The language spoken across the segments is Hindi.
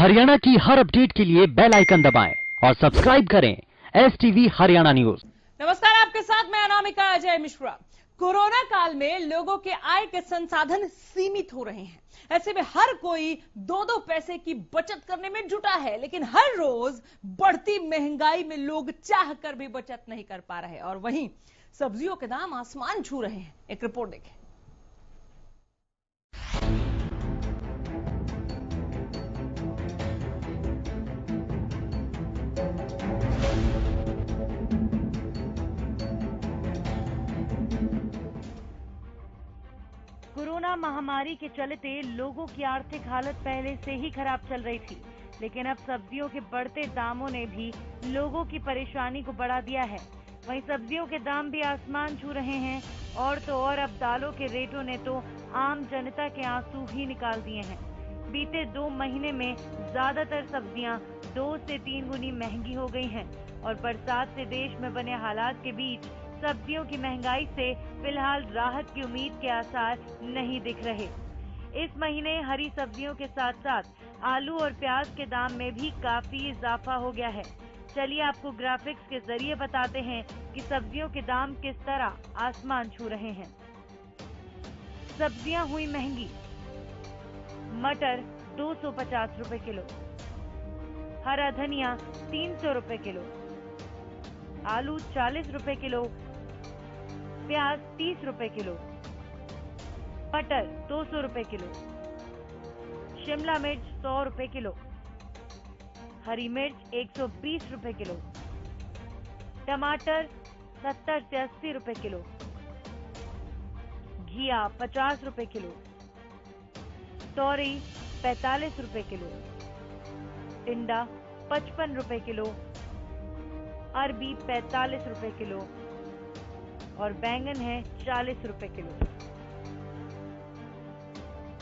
हरियाणा की हर अपडेट के लिए बेल आइकन दबाएं और सब्सक्राइब करें STV हरियाणा न्यूज। नमस्कार, आपके साथ मैं अनामिका अजय मिश्रा। कोरोना काल में लोगों के आय के संसाधन सीमित हो रहे हैं। ऐसे में हर कोई दो दो पैसे की बचत करने में जुटा है, लेकिन हर रोज बढ़ती महंगाई में लोग चाह कर भी बचत नहीं कर पा रहे और वहीं सब्जियों के दाम आसमान छू रहे हैं। एक रिपोर्ट देखें। कोरोना महामारी के चलते लोगों की आर्थिक हालत पहले से ही खराब चल रही थी, लेकिन अब सब्जियों के बढ़ते दामों ने भी लोगों की परेशानी को बढ़ा दिया है। वहीं सब्जियों के दाम भी आसमान छू रहे हैं और तो और अब दालों के रेटों ने तो आम जनता के आंसू ही निकाल दिए हैं। बीते 2 महीने में ज्यादातर सब्जियां 2 से 3 गुनी महंगी हो गई हैं और बरसात से देश में बने हालात के बीच सब्जियों की महंगाई से फिलहाल राहत की उम्मीद के आसार नहीं दिख रहे। इस महीने हरी सब्जियों के साथ साथ आलू और प्याज के दाम में भी काफी इजाफा हो गया है। चलिए आपको ग्राफिक्स के जरिए बताते हैं कि सब्जियों के दाम किस तरह आसमान छू रहे हैं। सब्जियां हुई महंगी। मटर 250 रुपए किलो, हरा धनिया 300 रुपए किलो, आलू 40 रुपए किलो, प्याज 30 रुपए किलो, मटर 200 रुपए किलो, शिमला मिर्च 100 रुपए किलो, हरी मिर्च 120 रुपए किलो, टमाटर 70 से 80 रुपए किलो, घिया 50 रुपए किलो, तोरी 45 रुपए किलो, टिंडा 55 रुपए किलो, अरबी 45 रुपए किलो और बैंगन है 40 रुपए किलो।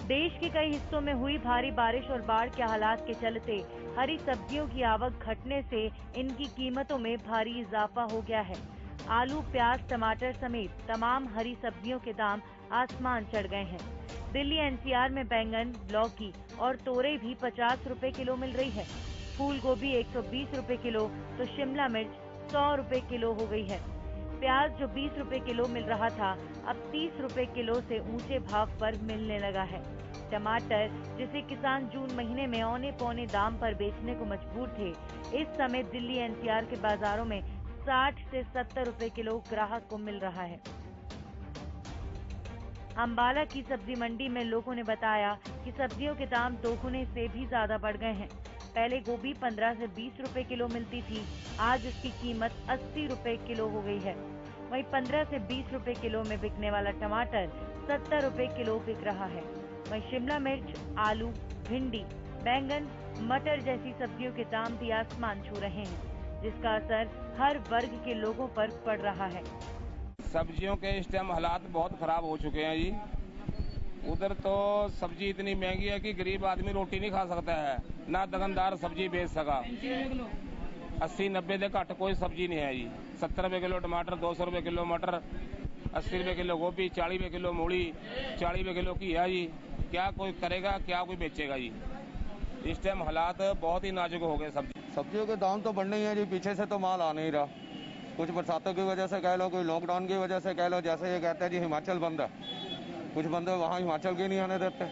देश के कई हिस्सों में हुई भारी बारिश और बाढ़ के हालात के चलते हरी सब्जियों की आवक घटने से इनकी कीमतों में भारी इजाफा हो गया है। आलू, प्याज, टमाटर समेत तमाम हरी सब्जियों के दाम आसमान चढ़ गए हैं। दिल्ली NCR में बैंगन, लौकी और तोरई भी 50 रुपए किलो मिल रही है। फूल गोभी 120 रुपए किलो तो शिमला मिर्च 100 रुपए किलो हो गई है। प्याज जो 20 रुपए किलो मिल रहा था अब 30 रुपए किलो से ऊंचे भाव पर मिलने लगा है। टमाटर जिसे किसान जून महीने में औने पौने दाम पर बेचने को मजबूर थे, इस समय दिल्ली NCR के बाजारों में 60 से 70 रुपए किलो ग्राहक को मिल रहा है। अंबाला की सब्जी मंडी में लोगों ने बताया कि सब्जियों के दाम दोगुने से भी ज्यादा बढ़ गए हैं। पहले गोभी 15 से 20 रुपए किलो मिलती थी, आज उसकी कीमत 80 रुपए किलो हो गई है। वहीं 15 से 20 रुपए किलो में बिकने वाला टमाटर 70 रुपए किलो बिक रहा है। वहीं शिमला मिर्च, आलू, भिंडी, बैंगन, मटर जैसी सब्जियों के दाम भी आसमान छू रहे हैं, जिसका असर हर वर्ग के लोगों पर पड़ रहा है। सब्जियों के इस टाइम हालात बहुत खराब हो चुके हैं जी। उधर तो सब्जी इतनी महंगी है कि गरीब आदमी रोटी नहीं खा सकता है, ना दुकानदार सब्जी बेच सका। 80-90 दे घट कोई सब्जी नहीं है जी। 70 रुपए किलो टमाटर, 200 रुपए किलो मटर, 80 रुपए किलो गोभी, 40 रुपए किलो मूली, 40 रुपए किलो घिया जी। क्या कोई करेगा, क्या कोई बेचेगा जी। इस टाइम हालात बहुत ही नाजुक हो गए। सब्जियों के दाम तो बढ़ने ही है जी, पीछे से तो माल आ नहीं रहा। कुछ बरसातों की वजह से कह लो, कोई लॉकडाउन की वजह से कह लो। जैसे ये कहते हैं जी हिमाचल बंद है, कुछ बंदे वहाँ हिमाचल के नहीं आने देते।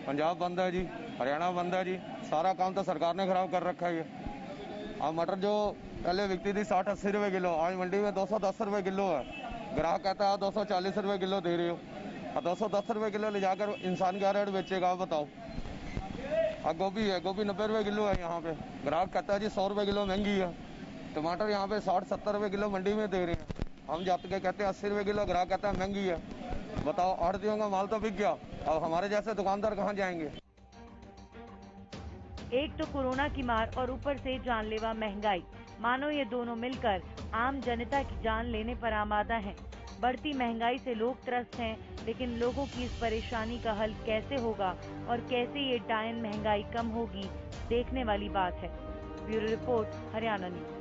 पंजाब बंद है जी, हरियाणा बंद है जी। सारा काम तो सरकार ने खराब कर रखा है ये। अब मटर जो पहले बिकती थी 60-80 रुपए किलो, आज मंडी में 210 रुपए किलो है। ग्राहक कहता है 240 रुपए किलो दे रही हो। अब 210 रुपए किलो ले जाकर इंसान क्या रेट बेचेगा आप बताओ। अब गोभी है, गोभी 90 रुपए किलो है यहाँ पे, ग्राहक कहता है जी 100 रुपए किलो महंगी है। टमाटर यहाँ पे 60-70 रुपए किलो मंडी में दे रहे हैं, हम जाते के कहते हैं 80 रुपए किलो, ग्राहक कहता है महंगी है। बताओ, आढ़तियों का माल तो बिक गया, अब हमारे जैसे दुकानदार कहाँ जाएंगे। एक तो कोरोना की मार और ऊपर से जानलेवा महंगाई, मानो ये दोनों मिलकर आम जनता की जान लेने पर आमादा हैं। बढ़ती महंगाई से लोग त्रस्त हैं, लेकिन लोगों की इस परेशानी का हल कैसे होगा और कैसे ये डायन महंगाई कम होगी, देखने वाली बात है। Bureau report, Haryana news.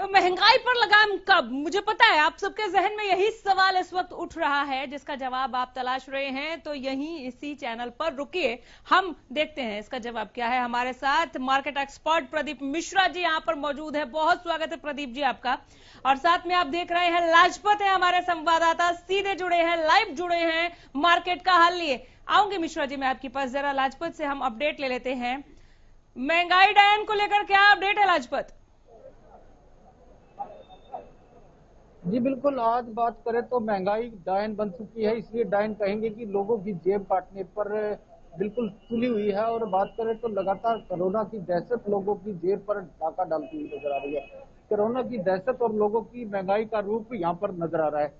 तो महंगाई पर लगाम कब? मुझे पता है आप सबके जहन में यही सवाल इस वक्त उठ रहा है जिसका जवाब आप तलाश रहे हैं, तो यहीं इसी चैनल पर रुकिए, हम देखते हैं इसका जवाब क्या है। हमारे साथ मार्केट एक्सपर्ट प्रदीप मिश्रा जी यहाँ पर मौजूद है। बहुत स्वागत है प्रदीप जी आपका। और साथ में आप देख रहे हैं लाजपत है हमारे संवाददाता, सीधे जुड़े हैं, लाइव जुड़े हैं मार्केट का हाल लिए। आऊंगी मिश्रा जी मैं आपके पास, जरा लाजपत से हम अपडेट ले लेते हैं। महंगाई डायन को लेकर क्या अपडेट है लाजपत? जी बिल्कुल, आज बात करें तो महंगाई डायन बन चुकी है, इसलिए डायन कहेंगे कि लोगों की जेब काटने पर बिल्कुल तुली हुई है। और बात करें तो लगातार कोरोना की दहशत लोगों की जेब पर डाका डालती हुई नजर आ रही है। कोरोना की दहशत और लोगों की महंगाई का रूप यहाँ पर नजर आ रहा है।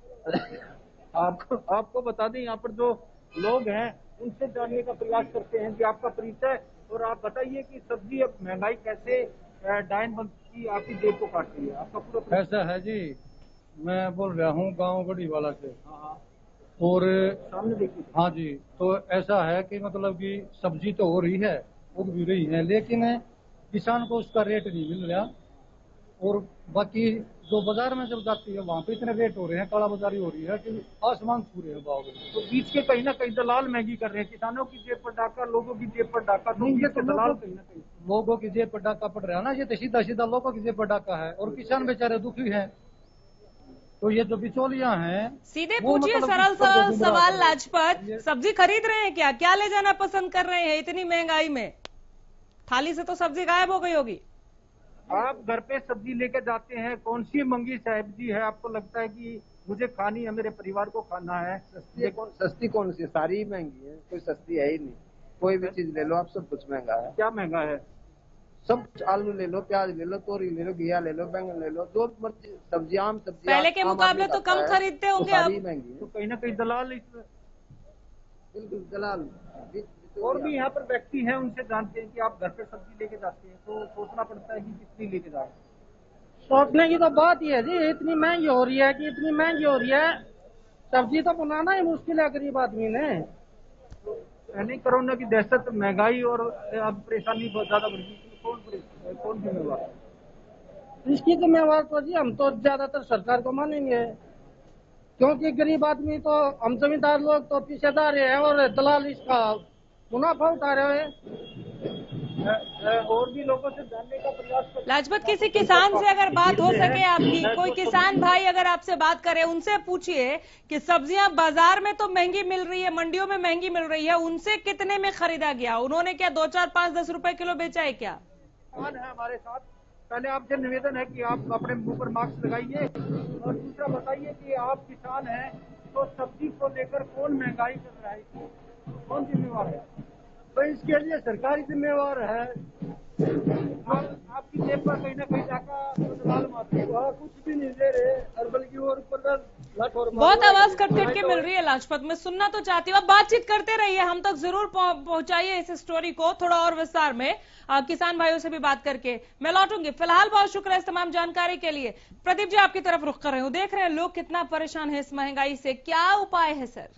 आपको बता दें, यहाँ पर जो लोग हैं उनसे जानने का प्रयास करते हैं कि आपका परिचय और आप बताइए कि सब्जी अब महंगाई कैसे डायन बन चुकी आपकी जेब को काट रही है। आपका पूरा ऐसा है जी, मैं बोल रहा हूँ गांव गढ़ी वाला से। और सामने देखिए। हाँ जी, तो ऐसा है कि मतलब कि सब्जी तो हो रही है, उग भी रही है, लेकिन किसान को उसका रेट नहीं मिल रहा। और बाकी जो बाजार में जब जाती है वहाँ पे इतने रेट हो रहे हैं, काला बाजारी हो रही है कि आसमान छू रहे हैं भाव। तो बीच के कहीं ना कहीं दलाल महंगी कर रहे हैं, किसानों की जेब पर डाका, लोगों की जेब पर डाका। तो ये तो दलाल कहीं ना कहीं लोगों की जेब पर डाका पड़ रहा है ना, ये तो सीधा सीधा लोगों की जेब पर डाका है। और किसान बेचारे दुखी हैं। तो ये जो बिचौलियां हैं, सीधे वो पूछिए मतलब सरल किसको सा गुमराह सवाल कर- लाजपत, सब्जी खरीद रहे हैं क्या ले जाना पसंद कर रहे हैं इतनी महंगाई में? थाली से तो सब्जी गायब हो गई होगी। आप घर पे सब्जी लेके जाते हैं, कौन सी महंगी सब्जी है आपको लगता है कि मुझे खानी है, मेरे परिवार को खाना है? सस्ती कौन सी? सारी महंगी है, कोई सस्ती है ही नहीं। कोई भी चीज ले लो आप, सब कुछ महंगा है। क्या महंगा है? सब कुछ, आलू ले लो, प्याज ले लो, तोरी ले लो, घिया ले लो, बैंगन ले लो, जो मर्जी सब्जी, आम सब्जी पहले के आम मुकाबले आदमी तो खाता कम है, खरीदते तो होंगे सारी अब। महंगी है। तो कहीं ना कहीं दलाल बिल्कुल दलाल। और भी यहाँ पर व्यक्ति हैं, उनसे जानते हैं कि आप घर पे सब्जी लेके जाते हैं तो सोचना पड़ता है कि कितनी लेके जा रहे हैं। सोचने की तो बात ही है जी, इतनी महंगी हो रही है कि इतनी महंगी हो रही है, सब्जी तो बनाना ही मुश्किल है गरीब आदमी ने। यानी कोरोना की दहशत, महंगाई और अब परेशानी बहुत ज्यादा बढ़ गई। कौन जिम्मेवार है? इसकी जिम्मेवार तो जी हम तो ज्यादातर सरकार को मानेंगे, क्योंकि गरीब आदमी तो, हम जमींदार लोग तो पीछेदार हैं और दलाल इसका मुनाफा उठा रहे हैं। और भी लोगों से जानने का प्रयास करते हैं। लाजपत, किसी किसान से अगर बात हो सके आपकी, कोई किसान भाई अगर आपसे बात करे, उनसे पूछिए कि सब्जियां बाजार में तो महंगी मिल रही है, मंडियों में महंगी मिल रही है, उनसे कितने में खरीदा गया? उन्होंने क्या 2, 4, 5, 10 रुपए किलो बेचा है क्या? किसान है हमारे साथ, पहले आपसे निवेदन है कि आप अपने मुंह पर मास्क लगाइए और दूसरा बताइए कि आप किसान हैं तो सब्जी को लेकर कौन महंगाई कर रहा है, कौन जिम्मेवार है? तो इसके लिए सरकारी जिम्मेवार है। आपकी जेब पर कहीं ना कहीं जाकर दलाल मारते हैं। वहाँ कुछ भी नहीं दे रहे, और बल्कि और ऊपर बहुत आवाज कट कट के मिल रही है लाजपत, मैं सुनना तो चाहती हूँ। अब बातचीत करते रहिए, हम तक जरूर पहुंचाइए इस स्टोरी को थोड़ा और विस्तार में, किसान भाइयों से भी बात करके मैं लौटूंगी। फिलहाल बहुत शुक्र है इस तमाम जानकारी के लिए। प्रदीप जी आपकी तरफ रुख कर रहे हूँ, देख रहे हैं लोग कितना परेशान है इस महंगाई से, क्या उपाय है सर?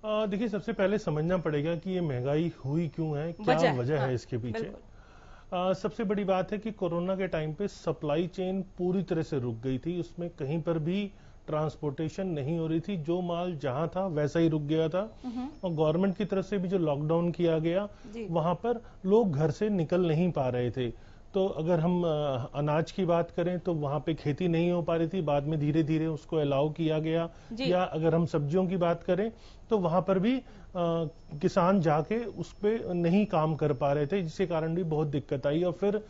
देखिए, सबसे पहले समझना पड़ेगा कि ये महंगाई हुई क्यों है, क्या वजह है इसके पीछे। सबसे बड़ी बात है कि कोरोना के टाइम पे सप्लाई चेन पूरी तरह से रुक गई थी, उसमें कहीं पर भी ट्रांसपोर्टेशन नहीं हो रही थी, जो माल जहां था वैसा ही रुक गया था। और गवर्नमेंट की तरफ से भी जो लॉकडाउन किया गया, वहां पर लोग घर से निकल नहीं पा रहे थे। तो अगर हम अनाज की बात करें तो वहां पे खेती नहीं हो पा रही थी, बाद में धीरे धीरे उसको अलाउ किया गया। या अगर हम सब्जियों की बात करें तो वहां पर भी किसान जाके उस पे नहीं काम कर पा रहे थे, जिसके कारण भी बहुत दिक्कत आई। और फिर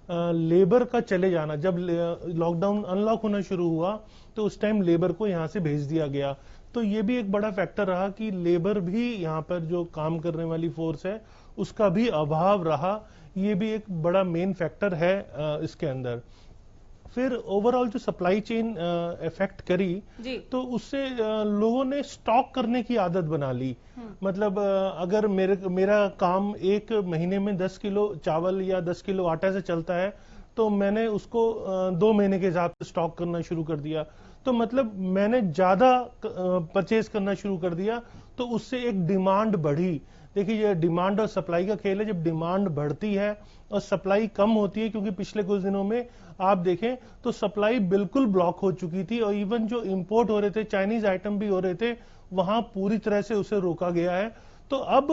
लेबर का चले जाना, जब लॉकडाउन अनलॉक होना शुरू हुआ तो उस टाइम लेबर को यहाँ से भेज दिया गया। तो ये भी एक बड़ा फैक्टर रहा कि लेबर भी यहाँ पर जो काम करने वाली फोर्स है उसका भी अभाव रहा, ये भी एक बड़ा मेन फैक्टर है इसके अंदर। फिर ओवरऑल जो सप्लाई चेन इफेक्ट करी, तो उससे लोगों ने स्टॉक करने की आदत बना ली। मतलब अगर मेरा काम एक महीने में 10 किलो चावल या 10 किलो आटा से चलता है, तो मैंने उसको 2 महीने के हिसाब से स्टॉक करना शुरू कर दिया। तो मतलब मैंने ज्यादा परचेज करना शुरू कर दिया, तो उससे एक डिमांड बढ़ी। देखिए ये डिमांड और सप्लाई का खेल है। जब डिमांड बढ़ती है और सप्लाई कम होती है, क्योंकि पिछले कुछ दिनों में आप देखें तो सप्लाई बिल्कुल ब्लॉक हो चुकी थी और इवन जो इंपोर्ट हो रहे थे, चाइनीज आइटम भी हो रहे थे, वहां पूरी तरह से उसे रोका गया है। तो अब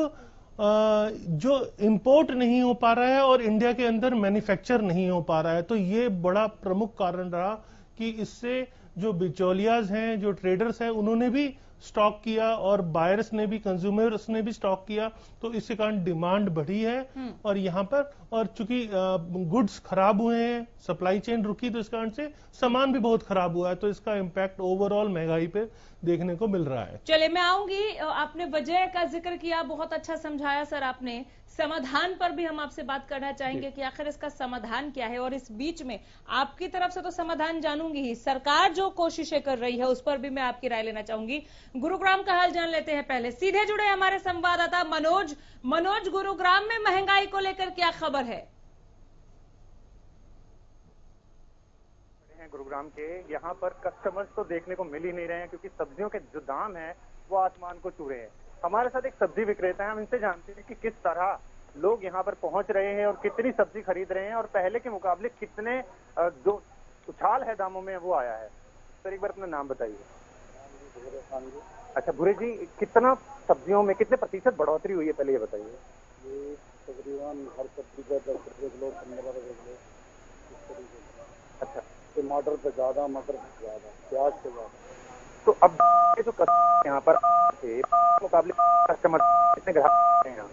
जो इंपोर्ट नहीं हो पा रहा है और इंडिया के अंदर मैन्युफैक्चर नहीं हो पा रहा है, तो ये बड़ा प्रमुख कारण रहा कि इससे जो बिचौलियाज हैं, जो ट्रेडर्स हैं, उन्होंने भी स्टॉक किया और बायर्स ने भी, कंज्यूमर्स ने भी स्टॉक किया, तो इसके कारण डिमांड बढ़ी है। और यहाँ पर और चूंकि गुड्स खराब हुए हैं, सप्लाई चेन रुकी, तो इस कारण से सामान भी बहुत खराब हुआ है, तो इसका इम्पैक्ट ओवरऑल महंगाई पे देखने को मिल रहा है। चलिए मैं आऊंगी, आपने वजह का जिक्र किया, बहुत अच्छा समझाया सर आपने। समाधान पर भी हम आपसे बात करना चाहेंगे कि आखिर इसका समाधान क्या है, और इस बीच में आपकी तरफ से तो समाधान जानूंगी ही, सरकार जो कोशिशें कर रही है उस पर भी मैं आपकी राय लेना चाहूंगी। गुरुग्राम का हाल जान लेते हैं पहले, सीधे जुड़े हमारे संवाददाता मनोज। मनोज, गुरुग्राम में महंगाई को लेकर क्या खबर है? गुरुग्राम के यहाँ पर कस्टमर्स तो देखने को मिल ही नहीं रहे हैं, क्योंकि सब्जियों के जो दाम है वो आसमान को छू रहे हैं। हमारे साथ एक सब्जी विक्रेता है, हम इनसे जानते हैं कि किस तरह लोग यहाँ पर पहुंच रहे हैं और कितनी सब्जी खरीद रहे हैं और पहले के मुकाबले कितने जो उछाल है दामों में वो आया है। सर एक बार अपना नाम बताइए। अच्छा भूरे जी, कितना सब्जियों में कितने प्रतिशत बढ़ोतरी हुई है, पहले ये बताइए। तकरीबन हर सब्जी का 10 रुपये किलो, 15 रुपये किलो। अच्छा, टमाटर पे ज्यादा, मटर पे ज्यादा, प्याज पे ज्यादा। तो अब ये जो कस्टमर यहाँ पर थे मुकाबले कस्टमर कितने ग्राहक हैं यहाँ?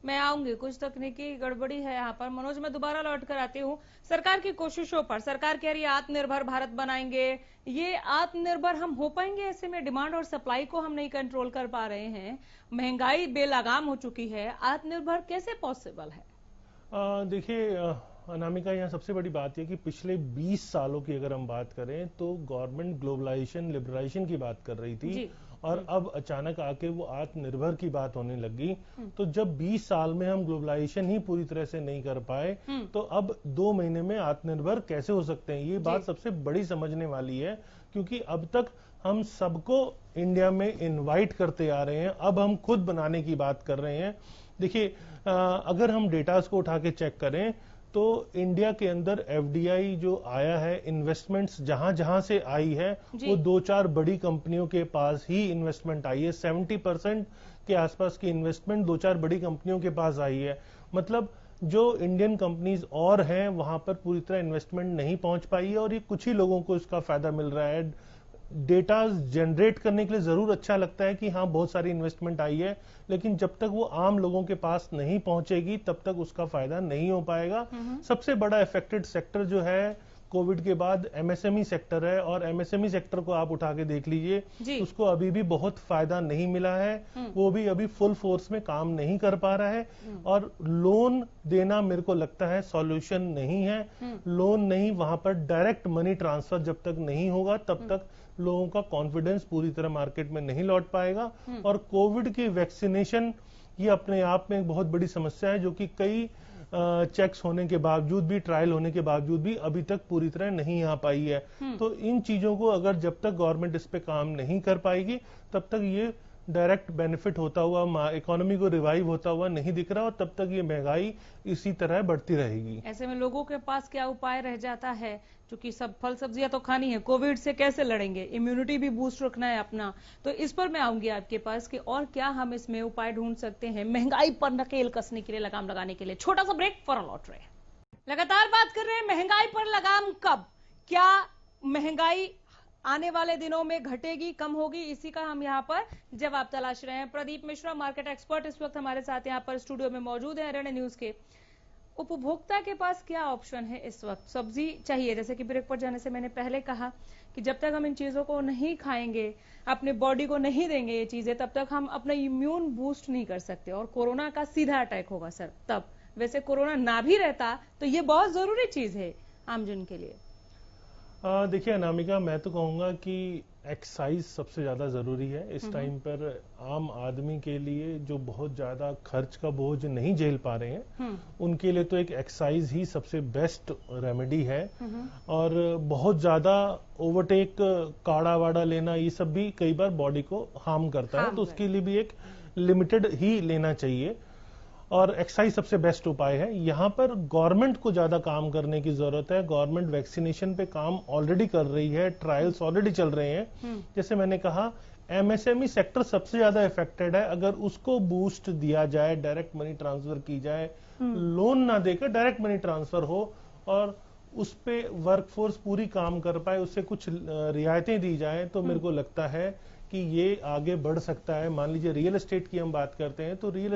मैं आऊंगी, कुछ तकनीकी गड़बड़ी है यहाँ पर। मनोज, मैं दोबारा लौट कर आती हूँ सरकार की कोशिशों पर। सरकार कह रही है आत्मनिर्भर भारत बनाएंगे, ये आत्मनिर्भर हम हो पाएंगे? ऐसे में डिमांड और सप्लाई को हम नहीं कंट्रोल कर पा रहे हैं, महंगाई बेलगाम हो चुकी है, आत्मनिर्भर कैसे पॉसिबल है? देखिए अनामिका, यहाँ सबसे बड़ी बात यह कि पिछले 20 सालों की अगर हम बात करें तो गवर्नमेंट ग्लोबलाइजेशन, लिबरलाइजेशन की बात कर रही थी और अब अचानक आके वो आत्मनिर्भर की बात होने लगी। तो जब 20 साल में हम ग्लोबलाइजेशन ही पूरी तरह से नहीं कर पाए, तो अब 2 महीने में आत्मनिर्भर कैसे हो सकते हैं? ये बात सबसे बड़ी समझने वाली है, क्योंकि अब तक हम सबको इंडिया में इनवाइट करते आ रहे हैं, अब हम खुद बनाने की बात कर रहे हैं। देखिए अगर हम डेटास को उठा के चेक करें तो इंडिया के अंदर एफडीआई जो आया है, इन्वेस्टमेंट्स जहां जहां से आई है वो 2-4 बड़ी कंपनियों के पास ही इन्वेस्टमेंट आई है। 70% के आसपास की इन्वेस्टमेंट 2-4 बड़ी कंपनियों के पास आई है। मतलब जो इंडियन कंपनीज और हैं वहां पर पूरी तरह इन्वेस्टमेंट नहीं पहुंच पाई है और ये कुछ ही लोगों को इसका फायदा मिल रहा है। डेटा जनरेट करने के लिए जरूर अच्छा लगता है कि हाँ बहुत सारी इन्वेस्टमेंट आई है, लेकिन जब तक वो आम लोगों के पास नहीं पहुंचेगी तब तक उसका फायदा नहीं हो पाएगा। सबसे बड़ा इफेक्टेड सेक्टर जो है कोविड के बाद एमएसएमई सेक्टर है, और एमएसएमई सेक्टर को आप उठा के देख लीजिए, उसको अभी भी बहुत फायदा नहीं मिला है, वो भी अभी फुल फोर्स में काम नहीं कर पा रहा है। और लोन देना मेरे को लगता है सॉल्यूशन नहीं है। लोन नहीं, वहां पर डायरेक्ट मनी ट्रांसफर जब तक नहीं होगा तब तक लोगों का कॉन्फिडेंस पूरी तरह मार्केट में नहीं लौट पाएगा। और कोविड की वैक्सीनेशन ये अपने आप में एक बहुत बड़ी समस्या है, जो कि कई चेक्स होने के बावजूद भी, ट्रायल होने के बावजूद भी अभी तक पूरी तरह नहीं आ पाई है। तो इन चीजों को अगर जब तक गवर्नमेंट इस पे काम नहीं कर पाएगी तब तक ये डायरेक्ट बेनिफिट होता हुआ, इकोनॉमी को रिवाइव होता हुआ नहीं दिख रहा, और तब तक ये महंगाई इसी तरह बढ़ती रहेगी। ऐसे में लोगों के पास क्या उपाय रह जाता है? क्योंकि सब फल सब्जियां तो खानी है, कोविड से कैसे लड़ेंगे, इम्यूनिटी भी बूस्ट रखना है अपना, तो इस पर मैं आऊंगी आपके पास कि और क्या हम इसमें उपाय ढूंढ सकते हैं महंगाई पर नकेल कसने के लिए, लगाम लगाने के लिए। छोटा सा ब्रेक, फौरन लौट रहे हैं। लगातार बात कर रहे हैं महंगाई पर लगाम कब, क्या महंगाई आने वाले दिनों में घटेगी, कम होगी, इसी का हम यहाँ पर जवाब तलाश रहे हैं। प्रदीप मिश्रा, मार्केट एक्सपर्ट, इस वक्त हमारे साथ यहाँ पर स्टूडियो में मौजूद है हरियाणा न्यूज के। उपभोक्ता के पास क्या ऑप्शन है इस वक्त? सब्जी चाहिए, जैसे कि ब्रेक पर जाने से मैंने पहले कहा कि जब तक हम इन चीजों को नहीं खाएंगे, अपने बॉडी को नहीं देंगे ये चीजें, तब तक हम अपना इम्यून बूस्ट नहीं कर सकते और कोरोना का सीधा अटैक होगा सर तब। वैसे कोरोना ना भी रहता तो ये बहुत जरूरी चीज है आमजन के लिए। देखिए अनामिका, मैं तो कहूंगा कि एक्साइज सबसे ज्यादा जरूरी है इस टाइम पर। आम आदमी के लिए जो बहुत ज्यादा खर्च का बोझ नहीं झेल पा रहे हैं उनके लिए तो एक एक्साइज ही सबसे बेस्ट रेमेडी है। और बहुत ज्यादा ओवरटेक, काढ़ा वाड़ा लेना, ये सब भी कई बार बॉडी को हार्म करता है, तो उसके लिए भी एक लिमिटेड ही लेना चाहिए। और एक्सरसाइज सबसे बेस्ट उपाय है। यहाँ पर गवर्नमेंट को ज्यादा काम करने की जरूरत है। गवर्नमेंट वैक्सीनेशन पे काम ऑलरेडी कर रही है, ट्रायल्स ऑलरेडी चल रहे हैं। जैसे मैंने कहा, एमएसएमई सेक्टर सबसे ज्यादा इफेक्टेड है। अगर उसको बूस्ट दिया जाए, डायरेक्ट मनी ट्रांसफर की जाए, लोन ना देकर डायरेक्ट मनी ट्रांसफर हो और उस पे वर्कफोर्स पूरी काम कर पाए, उससे कुछ रियायतें दी जाए, तो मेरे को लगता है कि ये आगे बढ़ सकता है। मान लीजिए रियल एस्टेट की हम बात करते हैं, तो रियल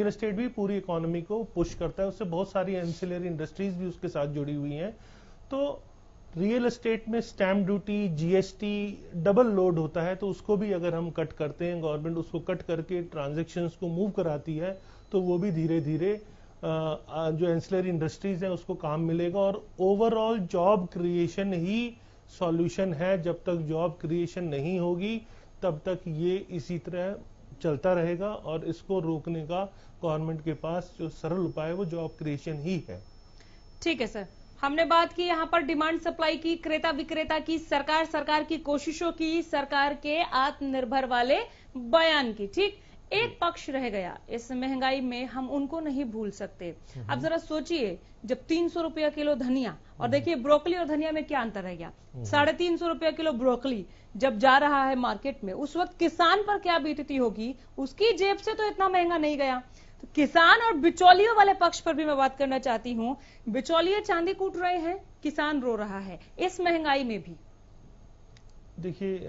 एस्टेट भी पूरी इकोनॉमी को पुश करता है। उससे बहुत सारी एंसिलरी इंडस्ट्रीज भी उसके साथ जुड़ी हुई हैं। तो रियल एस्टेट में stamp duty, GST double load होता है, तो उसको भी अगर हम कट करते हैं, गवर्नमेंट उसको कट करके ट्रांजैक्शंस को मूव कराती है, तो वो भी धीरे धीरे जो एंसिलरी इंडस्ट्रीज है उसको काम मिलेगा। और ओवरऑल जॉब क्रिएशन ही सॉल्यूशन है। जब तक जॉब क्रिएशन नहीं होगी तब तक ये इसी तरह चलता रहेगा, और इसको रोकने का गवर्नमेंट के पास जो सरल उपाय है वो जॉब क्रिएशन ही है। ठीक है सर, हमने बात की यहाँ पर डिमांड सप्लाई की, क्रेता विक्रेता की, सरकार की कोशिशों की, सरकार के आत्मनिर्भर वाले बयान की। ठीक, एक पक्ष रह गया इस महंगाई में, हम उनको नहीं भूल सकते। अब जरा सोचिए, जब 300 रुपया किलो धनिया, और देखिए ब्रोकली और धनिया में क्या अंतर रह गया, 350 रुपया किलो ब्रोकली जब जा रहा है मार्केट में, उस वक्त किसान पर क्या बीतती होगी। उसकी जेब से तो इतना महंगा नहीं गया। तो किसान और बिचौलियों वाले पक्ष पर भी मैं बात करना चाहती हूँ। बिचौलिए चांदी कूट रहे हैं, किसान रो रहा है इस महंगाई में भी। देखिए,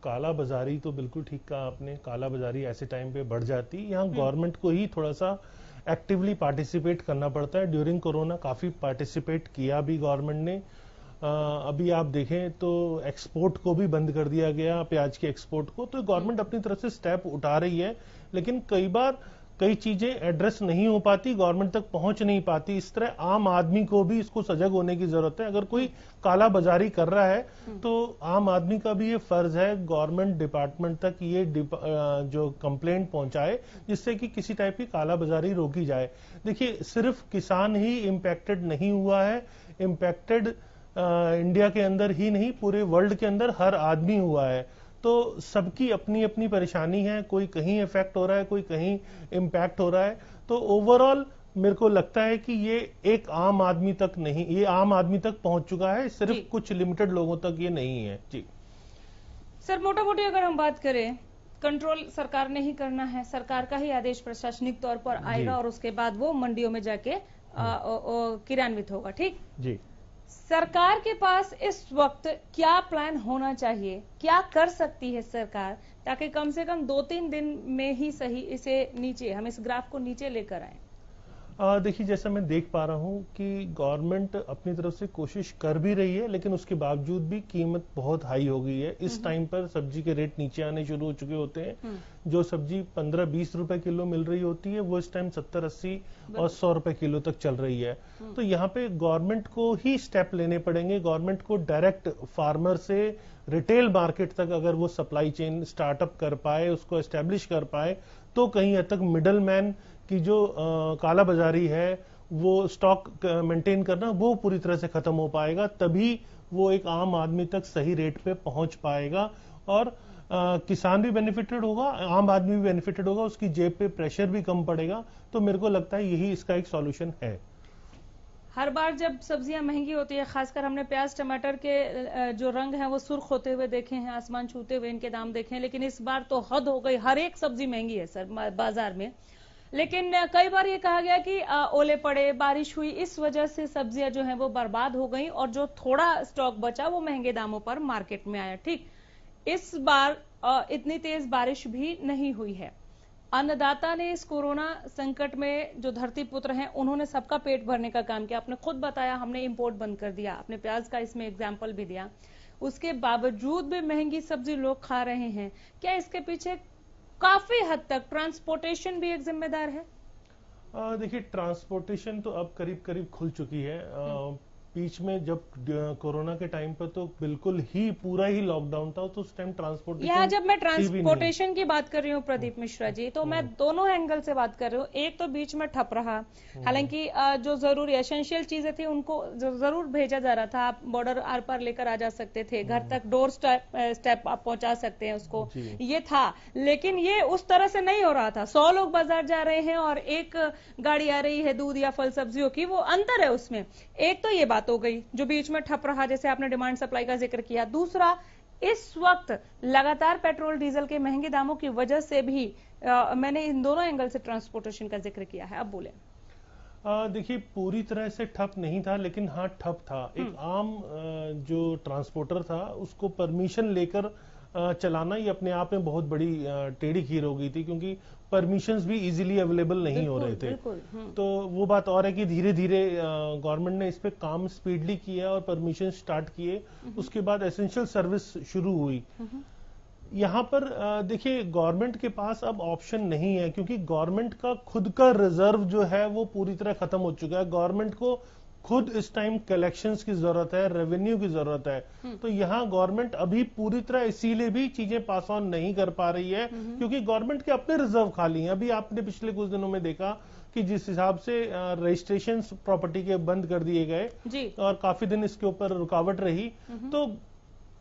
काला बाजारी तो बिल्कुल ठीक कहा आपने। काला बाजारी ऐसे टाइम पे बढ़ जाती है। यहाँ गवर्नमेंट को ही थोड़ा सा एक्टिवली पार्टिसिपेट करना पड़ता है। ड्यूरिंग कोरोना काफी पार्टिसिपेट किया भी गवर्नमेंट ने। अभी आप देखें तो एक्सपोर्ट को भी बंद कर दिया गया, प्याज के एक्सपोर्ट को। तो गवर्नमेंट अपनी तरफ से स्टेप उठा रही है, लेकिन कई बार कई चीजें एड्रेस नहीं हो पाती, गवर्नमेंट तक पहुंच नहीं पाती। इस तरह आम आदमी को भी इसको सजग होने की जरूरत है। अगर कोई काला बाजारी कर रहा है तो आम आदमी का भी ये फर्ज है गवर्नमेंट डिपार्टमेंट तक ये जो कंप्लेंट पहुंचाए, जिससे कि किसी टाइप की काला बाजारी रोकी जाए। देखिए, सिर्फ किसान ही इम्पैक्टेड नहीं हुआ है, इम्पैक्टेड इंडिया के अंदर ही नहीं, पूरे वर्ल्ड के अंदर हर आदमी हुआ है। तो सबकी अपनी अपनी परेशानी है, कोई कहीं इफेक्ट हो रहा है, कोई कहीं इम्पैक्ट हो रहा है। तो ओवरऑल मेरे को लगता है कि ये एक आम आदमी तक नहीं, ये आम आदमी तक पहुंच चुका है, सिर्फ कुछ लिमिटेड लोगों तक ये नहीं है। जी सर, मोटा मोटी अगर हम बात करें, कंट्रोल सरकार ने ही करना है, सरकार का ही आदेश प्रशासनिक तौर पर आएगा और उसके बाद वो मंडियों में जाके क्रियान्वित होगा। ठीक जी, सरकार के पास इस वक्त क्या प्लान होना चाहिए, क्या कर सकती है सरकार, ताकि कम से कम 2-3 दिन में ही सही इसे नीचे, हम इस ग्राफ को नीचे लेकर आए। देखिए, जैसा मैं देख पा रहा हूं कि गवर्नमेंट अपनी तरफ से कोशिश कर भी रही है, लेकिन उसके बावजूद भी कीमत बहुत हाई हो गई है। इस टाइम पर सब्जी के रेट नीचे आने शुरू हो चुके होते हैं। जो सब्जी 15-20 रुपए किलो मिल रही होती है, वो इस टाइम 70-80 और 100 रुपए किलो तक चल रही है। तो यहाँ पे गवर्नमेंट को ही स्टेप लेने पड़ेंगे। गवर्नमेंट को डायरेक्ट फार्मर से रिटेल मार्केट तक अगर वो सप्लाई चेन स्टार्टअप कर पाए, उसको एस्टेब्लिश कर पाए, तो कहीं हद तक मिडल मैन की जो काला बाजारी है, वो स्टॉक मेंटेन करना, वो पूरी तरह से खत्म हो पाएगा। तभी वो एक आम आदमी तक सही रेट पे पहुंच पाएगा और किसान भी बेनिफिटेड होगा, आम आदमी भी बेनिफिटेड होगा, उसकी जेब पे प्रेशर भी कम पड़ेगा। तो मेरे को लगता है यही इसका एक सॉल्यूशन है। हर बार जब सब्जियां महंगी होती है, खासकर हमने प्याज टमाटर के जो रंग हैं वो सुर्ख होते हुए देखे हैं, आसमान छूते हुए इनके दाम देखे हैं, लेकिन इस बार तो हद हो गई। हर एक सब्जी महंगी है सर बाजार में। लेकिन कई बार ये कहा गया कि ओले पड़े, बारिश हुई, इस वजह से सब्जियां जो हैं वो बर्बाद हो गई और जो थोड़ा स्टॉक बचा वो महंगे दामों पर मार्केट में आया। ठीक, इस बार इतनी तेज बारिश भी नहीं हुई है। अन्नदाता ने इस कोरोना संकट में, जो धरती पुत्र हैं, उन्होंने सबका पेट भरने का काम किया। आपने खुद बताया, हमने इंपोर्ट बंद कर दिया, आपने प्याज का इसमें एग्जाम्पल भी दिया। उसके बावजूद भी महंगी सब्जी लोग खा रहे हैं। क्या इसके पीछे काफी हद तक ट्रांसपोर्टेशन भी एक जिम्मेदार है? देखिए, ट्रांसपोर्टेशन तो अब करीब करीब खुल चुकी है। बीच में जब कोरोना के टाइम पर तो बिल्कुल ही पूरा ही लॉकडाउन था, तो उस टाइम ट्रांसपोर्टेशन, या जब मैं ट्रांसपोर्टेशन की बात कर रही हूँ प्रदीप मिश्रा जी, तो मैं दोनों एंगल से बात कर रही हूँ। एक तो बीच में ठप रहा, हालांकि जो जरूरी एसेंशियल चीजें थी उनको जरूर भेजा जा रहा था, आप बॉर्डर आर पार लेकर आ जा सकते थे, घर तक डोर स्टेप आप पहुंचा सकते हैं उसको, ये था। लेकिन ये उस तरह से नहीं हो रहा था। 100 लोग बाजार जा रहे हैं और एक गाड़ी आ रही है दूध या फल सब्जियों की, वो अंतर है उसमें। एक तो ये बात हो गई जो बीच में ठप रहा, जैसे आपने डिमांड सप्लाई का जिक्र किया। दूसरा, इस वक्त लगातार पेट्रोल डीजल के महंगे दामों की वजह से भी मैंने इन दोनों एंगल से ट्रांसपोर्टेशन का जिक्र किया है। अब बोले। देखिए, पूरी तरह से ठप नहीं था, लेकिन हाँ ठप था। एक आम जो ट्रांसपोर्टर था उसको परमिशन लेकर चलाना ही अपने आप में बहुत बड़ी टेढ़ी खीर हो गई थी, क्योंकि परमिशंस भी इजीली अवेलेबल नहीं हो रहे थे। तो वो बात और है कि धीरे धीरे गवर्नमेंट ने इस पे काम स्पीडली किया और परमिशन स्टार्ट किए। उसके बाद एसेंशियल सर्विस शुरू हुई। यहाँ पर देखिए, गवर्नमेंट के पास अब ऑप्शन नहीं है, क्योंकि गवर्नमेंट का खुद का रिजर्व जो है वो पूरी तरह खत्म हो चुका है। गवर्नमेंट को खुद इस टाइम कलेक्शंस की जरूरत है, रेवेन्यू की जरूरत है। तो यहाँ गवर्नमेंट अभी पूरी तरह इसीलिए भी चीजें पास ऑन नहीं कर पा रही है, क्योंकि गवर्नमेंट के अपने रिजर्व खाली हैं। अभी आपने पिछले कुछ दिनों में देखा कि जिस हिसाब से रजिस्ट्रेशन प्रॉपर्टी के बंद कर दिए गए और काफी दिन इसके ऊपर रुकावट रही, तो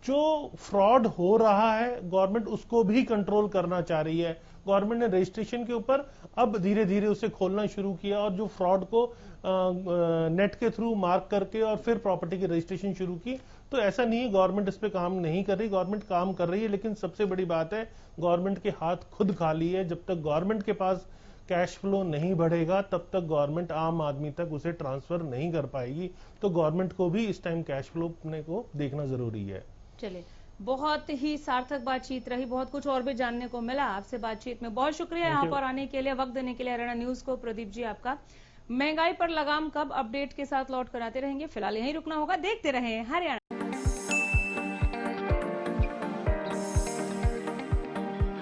जो फ्रॉड हो रहा है गवर्नमेंट उसको भी कंट्रोल करना चाह रही है। गवर्नमेंट ने रजिस्ट्रेशन के ऊपर अब धीरे धीरे उसे खोलना शुरू किया, और जो फ्रॉड को नेट के थ्रू मार्क करके और फिर प्रॉपर्टी की रजिस्ट्रेशन शुरू की। तो ऐसा नहीं है गवर्नमेंट इस पे काम नहीं कर रही, गवर्नमेंट काम कर रही है। लेकिन सबसे बड़ी बात है, गवर्नमेंट के हाथ खुद खाली है। जब तक गवर्नमेंट के पास कैश फ्लो नहीं बढ़ेगा तब तक गवर्नमेंट आम आदमी तक उसे ट्रांसफर नहीं कर पाएगी। तो गवर्नमेंट को भी इस टाइम कैश फ्लो को देखना जरूरी है। चलिए, बहुत ही सार्थक बातचीत रही, बहुत कुछ और भी जानने को मिला आपसे बातचीत में। बहुत शुक्रिया यहाँ पर आने के लिए, वक्त देने के लिए हरियाणा न्यूज को। प्रदीप जी आपका। महंगाई पर लगाम कब अपडेट के साथ लौट कर आते रहेंगे। फिलहाल यहीं रुकना होगा। देखते रहें हरियाणा।